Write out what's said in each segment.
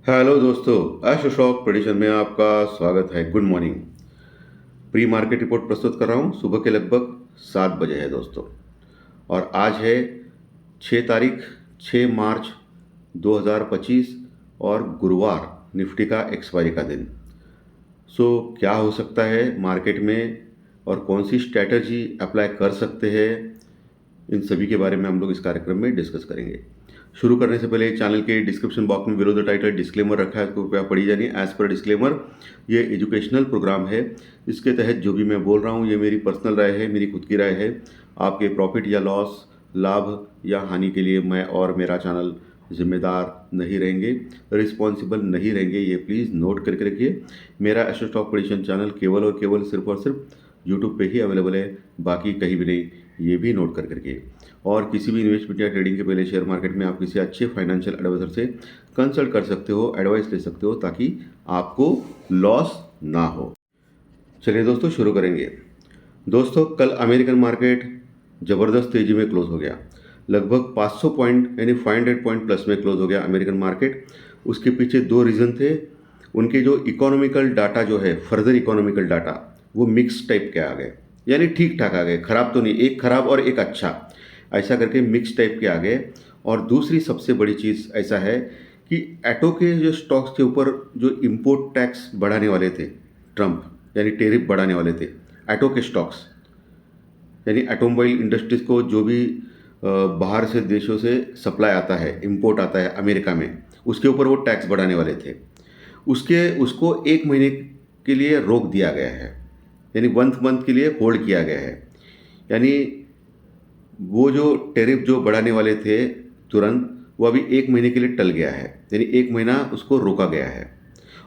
Hello दोस्तों, astro shock prediction में आपका स्वागत है। Good morning. Pre market report प्रस्तुत कर रहा हूँ। सुबह के लगभग 7 बजे है दोस्तों, और आज है 6 तारीख 6 मार्च 2025 और गुरुवार, निफ्टी का एक्सपायरी का दिन। क्या हो सकता है मार्केट में और कौन सी स्ट्रैटेजी अप्लाई कर सकते हैं, इन सभी के बारे में हम लोग इस कार्यक्रम में डिस्कस करेंगे। शुरू करने से पहले चैनल के डिस्क्रिप्शन बॉक्स में बिलो द टाइटल डिस्क्लेमर रखा है, तो कृपया पढ़ी जानिए। एज पर डिस्क्लेमर, ये एजुकेशनल प्रोग्राम है। इसके तहत जो भी मैं बोल रहा हूँ ये मेरी पर्सनल राय है, मेरी खुद की राय है। आपके प्रॉफिट या लॉस, लाभ या हानि के लिए मैं और मेरा चैनल जिम्मेदार नहीं रहेंगे, रिस्पॉन्सिबल नहीं रहेंगे। ये प्लीज़ नोट करके रखिए। मेरा एस्ट्रो स्टॉक प्रेडिक्शन चैनल केवल और केवल सिर्फ और सिर्फ यूट्यूब पे ही अवेलेबल है, बाकी कहीं भी नहीं। ये भी नोट कर करके। और किसी भी इन्वेस्टमेंट या ट्रेडिंग के पहले शेयर मार्केट में आप किसी अच्छे फाइनेंशियल एडवाइजर से कंसल्ट कर सकते हो, एडवाइस ले सकते हो, ताकि आपको लॉस ना हो। चलिए दोस्तों, शुरू करेंगे। दोस्तों, कल अमेरिकन मार्केट ज़बरदस्त तेज़ी में क्लोज हो गया। लगभग 500 पॉइंट यानी 500 पॉइंट प्लस में क्लोज हो गया अमेरिकन मार्केट। उसके पीछे दो रीज़न थे। उनके जो इकोनॉमिकल डाटा जो है, फर्दर इकोनॉमिकल डाटा, वो मिक्स टाइप के आ गए, यानी ठीक ठाक आ गए, खराब तो नहीं, एक खराब और एक अच्छा, ऐसा करके मिक्स टाइप के आ गए। और दूसरी सबसे बड़ी चीज़ ऐसा है कि एटो के जो स्टॉक्स के ऊपर जो इम्पोर्ट टैक्स बढ़ाने वाले थे ट्रंप, यानी टेरिफ बढ़ाने वाले थे, एटो के स्टॉक्स, यानी ऑटोमोबाइल इंडस्ट्रीज़ को जो भी बाहर से देशों से सप्लाई आता है, इंपोर्ट आता है अमेरिका में, उसके ऊपर वो टैक्स बढ़ाने वाले थे। उसको 1 महीने के लिए रोक दिया गया है, यानी 1 मंथ के लिए होल्ड किया गया है। यानी वो जो टैरिफ जो बढ़ाने वाले थे तुरंत, वो अभी 1 महीने के लिए टल गया है, यानी 1 महीना उसको रोका गया है।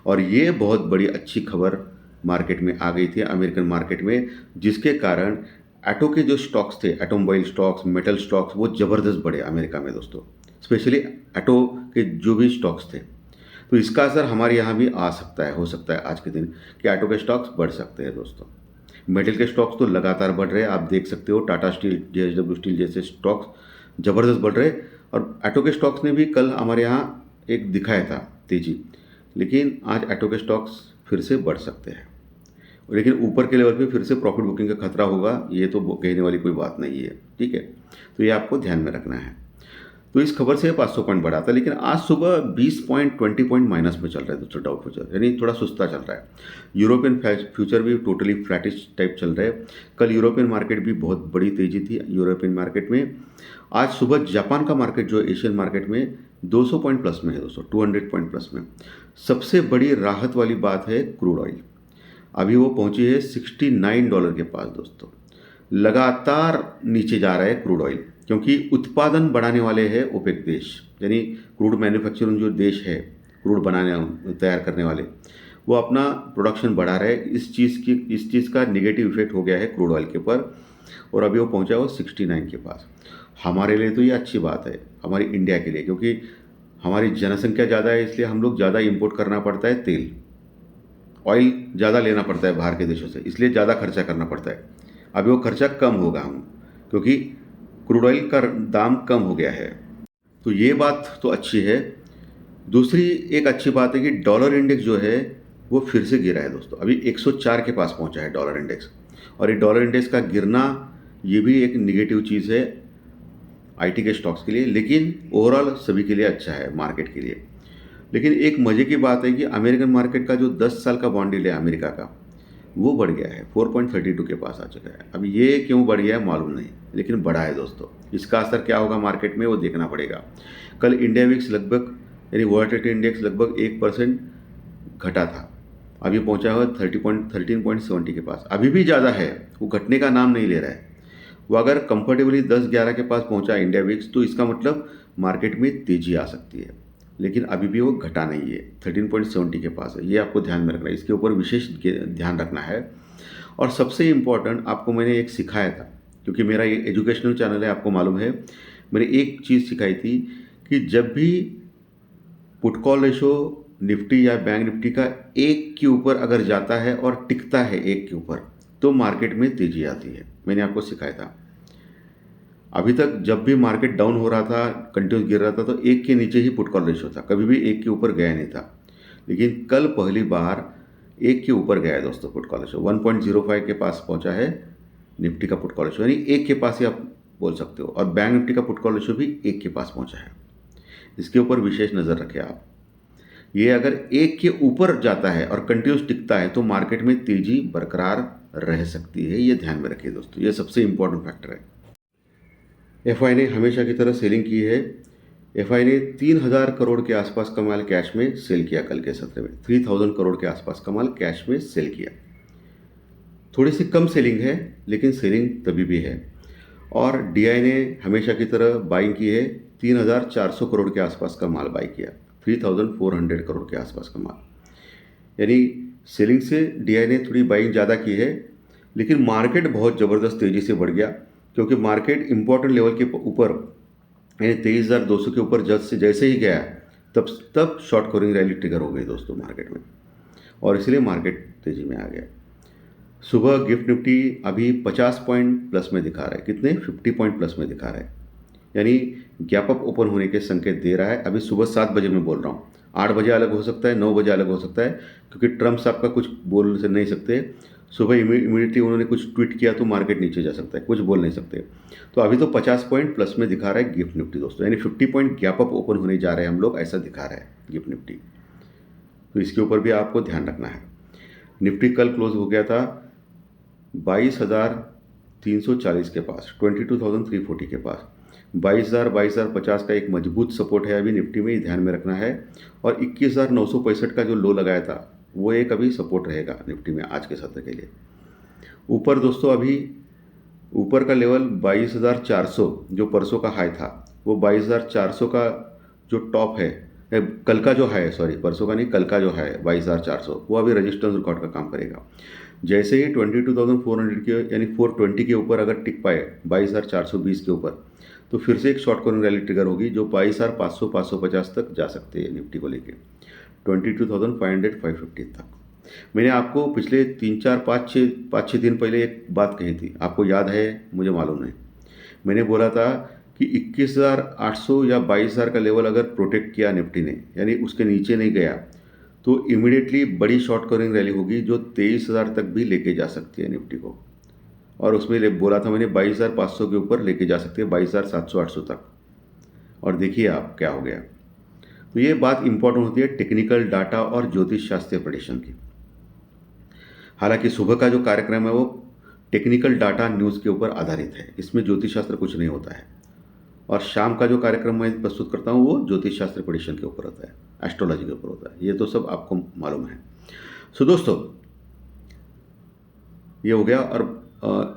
और ये बहुत बड़ी अच्छी खबर मार्केट में आ गई थी, अमेरिकन मार्केट में, जिसके कारण ऑटो के जो स्टॉक्स थे, ऑटोमोबाइल स्टॉक्स, मेटल स्टॉक्स, वो ज़बरदस्त बढ़े अमेरिका में दोस्तों। स्पेशली ऑटो के जो भी स्टॉक्स थे, तो इसका असर हमारे यहाँ भी आ सकता है, हो सकता है आज के दिन कि ऑटो के स्टॉक्स बढ़ सकते हैं दोस्तों। मेटल के स्टॉक्स तो लगातार बढ़ रहे हैं, आप देख सकते हो। टाटा स्टील, जेएसडब्ल्यू स्टील जैसे स्टॉक्स ज़बरदस्त बढ़ रहे हैं। और ऑटो के स्टॉक्स ने भी कल हमारे यहाँ एक दिखाया था तेजी, लेकिन आज ऑटो के स्टॉक्स फिर से बढ़ सकते हैं। लेकिन ऊपर के लेवल पे फिर से प्रॉफिट बुकिंग का खतरा होगा, ये तो कहने वाली कोई बात नहीं है, ठीक है। तो ये आपको ध्यान में रखना है। तो इस खबर से 500 पॉइंट बढ़ा था, लेकिन आज सुबह 20 पॉइंट 20 पॉइंट माइनस में चल रहा है दोस्तों डाउ फ्यूचर, यानी थोड़ा सुस्ता चल रहा है। यूरोपियन फ्यूचर भी टोटली फ्लैटिश टाइप चल रहा है। कल यूरोपियन मार्केट भी बहुत बड़ी तेजी थी यूरोपियन मार्केट में। आज सुबह जापान का मार्केट जो एशियन मार्केट में 200 पॉइंट प्लस में है दोस्तों, 200 पॉइंट प्लस में। सबसे बड़ी राहत वाली बात है क्रूड ऑयल। अभी वो पहुंची है $69 के पास दोस्तों। लगातार नीचे जा रहा है क्रूड ऑयल, क्योंकि उत्पादन बढ़ाने वाले हैं ओपेक देश, यानी क्रूड मैन्युफैक्चरिंग जो देश है, क्रूड बनाने तैयार करने वाले, वो अपना प्रोडक्शन बढ़ा रहे हैं। इस चीज़ का निगेटिव इफेक्ट हो गया है क्रूड ऑयल के ऊपर, और अभी वो पहुंचा वो 69 के पास। हमारे लिए तो ये अच्छी बात है, हमारी इंडिया के लिए, क्योंकि हमारी जनसंख्या ज़्यादा है, इसलिए हम लोग ज़्यादा इंपोर्ट करना पड़ता है तेल, ऑयल ज़्यादा लेना पड़ता है बाहर के देशों से, इसलिए ज़्यादा खर्चा करना पड़ता है। अभी वो खर्चा कम होगा हम, क्योंकि क्रूड ऑयल का दाम कम हो गया है। तो ये बात तो अच्छी है। दूसरी एक अच्छी बात है कि डॉलर इंडेक्स जो है वो फिर से गिरा है दोस्तों। अभी 104 के पास पहुंचा है डॉलर इंडेक्स, और ये डॉलर इंडेक्स का गिरना ये भी एक निगेटिव चीज़ है आईटी के स्टॉक्स के लिए, लेकिन ओवरऑल सभी के लिए अच्छा है, मार्केट के लिए। लेकिन एक मज़े की बात है कि अमेरिकन मार्केट का जो 10 साल का बॉन्ड यील्ड है अमेरिका का, वो बढ़ गया है, 4.32 के पास आ चुका है। अब ये क्यों बढ़ गया है मालूम नहीं, लेकिन बढ़ा है दोस्तों। इसका असर क्या होगा मार्केट में, वो देखना पड़ेगा। कल इंडिया विक्स लगभग, यानी वॉलेटिलिटी इंडेक्स लगभग 1% घटा था। अभी पहुंचा हुआ 13.70 के पास। अभी भी ज़्यादा है, वो घटने का नाम नहीं ले रहा है। वो अगर कंफर्टेबली 10-11 के पास पहुंचा इंडिया विक्स, तो इसका मतलब मार्केट में तेजी आ सकती है। लेकिन अभी भी वो घटा नहीं है, 13.70 के पास है। ये आपको ध्यान में रखना है, इसके ऊपर विशेष ध्यान रखना है। और सबसे इम्पॉर्टेंट आपको मैंने एक सिखाया था, क्योंकि मेरा ये एजुकेशनल चैनल है, आपको मालूम है। मैंने एक चीज़ सिखाई थी कि जब भी पुट कॉल रेशो निफ्टी या बैंक निफ्टी का 1 के ऊपर अगर जाता है और टिकता है 1 के ऊपर, तो मार्केट में तेजी आती है। मैंने आपको सिखाया था। अभी तक जब भी मार्केट डाउन हो रहा था, कंटिन्यूस गिर रहा था, तो एक के नीचे ही पुट कॉल रेशियो था, कभी भी एक के ऊपर गया नहीं था। लेकिन कल पहली बार एक के ऊपर गया है दोस्तों पुट कॉल रेशियो, 1.05 के पास पहुंचा है निफ्टी का पुट कॉल रेशियो, यानी एक के पास ही आप बोल सकते हो। और बैंक निफ्टी का पुट कॉल रेशियो भी एक के पास पहुंचा है। इसके ऊपर विशेष नज़र रखें आप। ये अगर एक के ऊपर जाता है और कंटिन्यूस टिकता है तो मार्केट में तेजी बरकरार रह सकती है, ये ध्यान में रखिए दोस्तों, ये सबसे इंपॉर्टेंट फैक्टर है। एफआई ने हमेशा की तरह सेलिंग की है। एफआई ने 3000 करोड़ के आसपास का माल कैश में सेल किया कल के सत्र में, 3000 करोड़ के आसपास का माल कैश में सेल किया। थोड़ी सी कम सेलिंग है, लेकिन सेलिंग तभी भी है। और डीआई ने हमेशा की तरह बाइंग की है, 3400 करोड़ के आसपास का माल बाई किया, 3400 करोड़ के आसपास का माल, यानी सेलिंग से डीआई ने थोड़ी बाइंग ज़्यादा की है। लेकिन मार्केट बहुत ज़बरदस्त तेज़ी से बढ़ गया, क्योंकि मार्केट इंपॉर्टेंट लेवल के ऊपर, यानी 23,200 के ऊपर जैसे ही गया तब शॉर्ट कवरिंग रैली ट्रिगर हो गई दोस्तों मार्केट में, और इसलिए मार्केट तेज़ी में आ गया। सुबह गिफ्ट निफ्टी अभी 50 पॉइंट प्लस में दिखा रहा है, कितने 50 पॉइंट प्लस में दिखा रहा है, यानी गैप अप ओपन होने के संकेत दे रहा है। अभी सुबह 7 बजे में बोल रहा हूँ, 8 बजे अलग हो सकता है, 9 बजे अलग हो सकता है, क्योंकि ट्रम्प साहब का कुछ बोल से नहीं सकते। सुबह इमीडिएटली उन्होंने कुछ ट्वीट किया तो मार्केट नीचे जा सकता है, कुछ बोल नहीं सकते। तो अभी तो 50 पॉइंट प्लस में दिखा रहा है गिफ्ट निफ्टी दोस्तों, यानी 50 पॉइंट गैप अप ओपन होने जा रहे हैं हम लोग, ऐसा दिखा रहा है गिफ्ट निफ्टी। तो इसके ऊपर भी आपको ध्यान रखना है। निफ्टी कल क्लोज हो गया था 22,340 के पास, 22,340 के पास। 22,50 का एक मजबूत सपोर्ट है अभी निफ्टी में, ध्यान में रखना है। और 21,965 का जो लो लगाया था वो एक अभी सपोर्ट रहेगा निफ्टी में आज के सत्र के लिए। ऊपर दोस्तों अभी ऊपर का लेवल 22,400 जो परसों का हाई था, वो 22,400 का जो टॉप है, कल का जो हाई है, सॉरी परसों का नहीं, कल का जो हाई है 22,400, वो अभी रजिस्टेंस रिकॉर्ड का काम करेगा। जैसे ही 22,400 के यानी 420 के ऊपर अगर टिक पाए 22,420 के ऊपर, तो फिर से एक शॉर्ट कॉर्नर रैली ट्रिगर होगी जो 22,500 550 तक जा सकते हैं निफ्टी को लेके, 22,500 550 तक। मैंने आपको पिछले 5-6 दिन पहले एक बात कही थी, आपको याद है मुझे मालूम नहीं। मैंने बोला था कि 21,800 या 22,000 का लेवल अगर प्रोटेक्ट किया निफ्टी ने, यानी उसके नीचे नहीं गया, तो इमीडिएटली बड़ी शॉर्ट कवरिंग रैली होगी जो 23,000 तक भी लेके जा सकती है निफ्टी को। और उसमें बोला था मैंने 22,500 के ऊपर लेके जा सकती है, 22,700-800 तक। और देखिए आप क्या हो गया। तो ये बात इंपॉर्टेंट होती है टेक्निकल डाटा और ज्योतिष शास्त्रीय प्रेडिक्शन की। हालांकि सुबह का जो कार्यक्रम है वो टेक्निकल डाटा न्यूज़ के ऊपर आधारित है, इसमें ज्योतिष शास्त्र कुछ नहीं होता है। और शाम का जो कार्यक्रम मैं प्रस्तुत करता हूँ वो ज्योतिष शास्त्र प्रेडिक्शन के ऊपर होता है, एस्ट्रोलॉजी के ऊपर होता है, ये तो सब आपको मालूम है। सो दोस्तों ये हो गया। और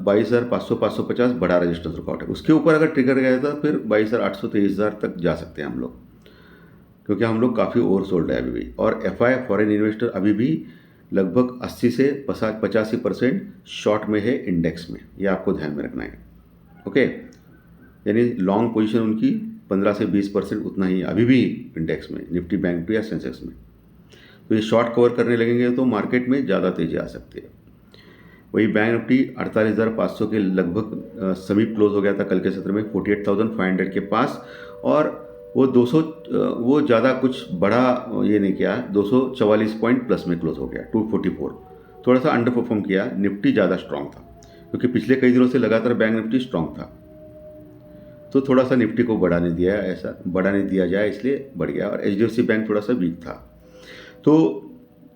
22,500 550 बड़ा रजिस्टेंस रिकॉर्ड है, उसके ऊपर अगर ट्रिगर गया था फिर 22,800 23,000 तक जा सकते हैं हम लोग, क्योंकि हम लोग काफ़ी ओवरसोल्ड है अभी भी। और एफआई फॉरेन इन्वेस्टर अभी भी लगभग 80 से 85% शॉर्ट में है इंडेक्स में, ये आपको ध्यान में रखना है। ओके, यानी लॉन्ग पोजीशन उनकी 15 से 20% उतना ही अभी भी इंडेक्स में, निफ्टी बैंक निफ्टी या सेंसेक्स में। तो ये शॉर्ट कवर करने लगेंगे तो मार्केट में ज़्यादा तेजी आ सकती है। वही बैंक निफ्टी 48,500 के लगभग समीप क्लोज हो गया था कल के सत्र में, 48,500 के पास। और वो 200 वो ज़्यादा कुछ बड़ा ये नहीं किया, 244 पॉइंट प्लस में क्लोज हो गया, 244। थोड़ा सा अंडर परफॉर्म किया, निफ्टी ज़्यादा स्ट्रांग था, क्योंकि पिछले कई दिनों से लगातार बैंक निफ्टी स्ट्रांग था। तो थोड़ा सा निफ्टी को बढ़ाने दिया, ऐसा बढ़ाने दिया जाए इसलिए बढ़ गया। और एचडीएफसी बैंक थोड़ा सा वीक था। तो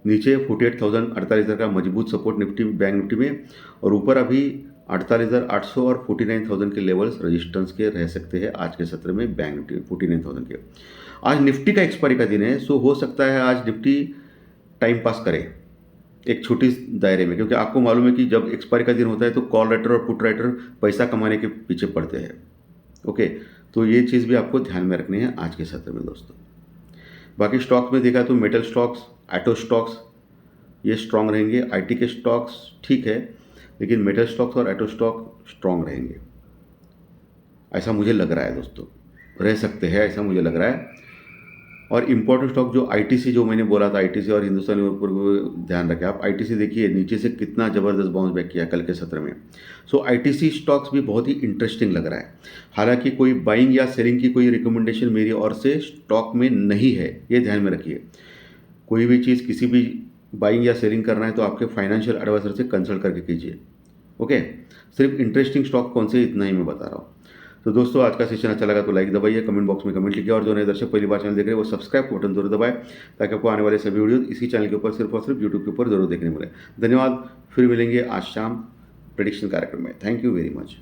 नीचे 48,000 48,000 का मजबूत सपोर्ट निफ्टी बैंक निफ्टी में, और ऊपर अभी 48,800 और 49,000 के लेवल्स रजिस्टेंस के रह सकते हैं आज के सत्र में बैंक निफ्टी 49,000 के। आज निफ्टी का एक्सपायरी का दिन है, सो हो सकता है आज निफ्टी टाइम पास करे एक छोटी दायरे में, क्योंकि आपको मालूम है कि जब एक्सपायरी का दिन होता है तो कॉल राइटर और पुट राइटर पैसा कमाने के पीछे पड़ते हैं। ओके, तो ये चीज़ भी आपको ध्यान में रखनी है आज के सत्र में दोस्तों। बाकी स्टॉक्स में देखा तो मेटल स्टॉक्स, ऑटो स्टॉक्स ये स्ट्रांग रहेंगे। आईटी के स्टॉक्स ठीक है, लेकिन मेटल स्टॉक्स और ऑटो स्टॉक स्ट्रांग रहेंगे, ऐसा मुझे लग रहा है दोस्तों, रह सकते हैं ऐसा मुझे लग रहा है। और इम्पोर्टेंट स्टॉक जो आईटीसी जो मैंने बोला था, आईटीसी और हिंदुस्तान यूनिलीवर को ध्यान रखें आप। आईटीसी देखिए नीचे से कितना ज़बरदस्त बाउंस बैक किया कल के सत्र में। सो आईटीसी स्टॉक्स भी बहुत ही इंटरेस्टिंग लग रहा है। हालांकि कोई बाइंग या सेलिंग की कोई रिकमेंडेशन मेरी ओर से स्टॉक में नहीं है, ये ध्यान में रखिए। कोई भी चीज़ किसी भी बाइंग या सेलिंग करना है तो आपके फाइनेंशियल एडवाइजर से कंसल्ट करके कीजिए। ओके, सिर्फ इंटरेस्टिंग स्टॉक कौन से इतना ही मैं बता रहा हूँ। तो दोस्तों आज का सेशन अच्छा लगा तो लाइक दबाइए, कमेंट बॉक्स में कमेंट लिखिए और जो नए दर्शक पहली बार चैनल देख रहे हैं वो सब्सक्राइब का बटन जरूर दबाएं ताकि आपको आने वाले सभी वीडियो इसी चैनल के ऊपर सिर्फ और सिर्फ यूट्यूब के ऊपर जरूर देखने मिले। धन्यवाद, फिर मिलेंगे आज शाम प्रेडिक्शन कार्यक्रम में। Thank you very much.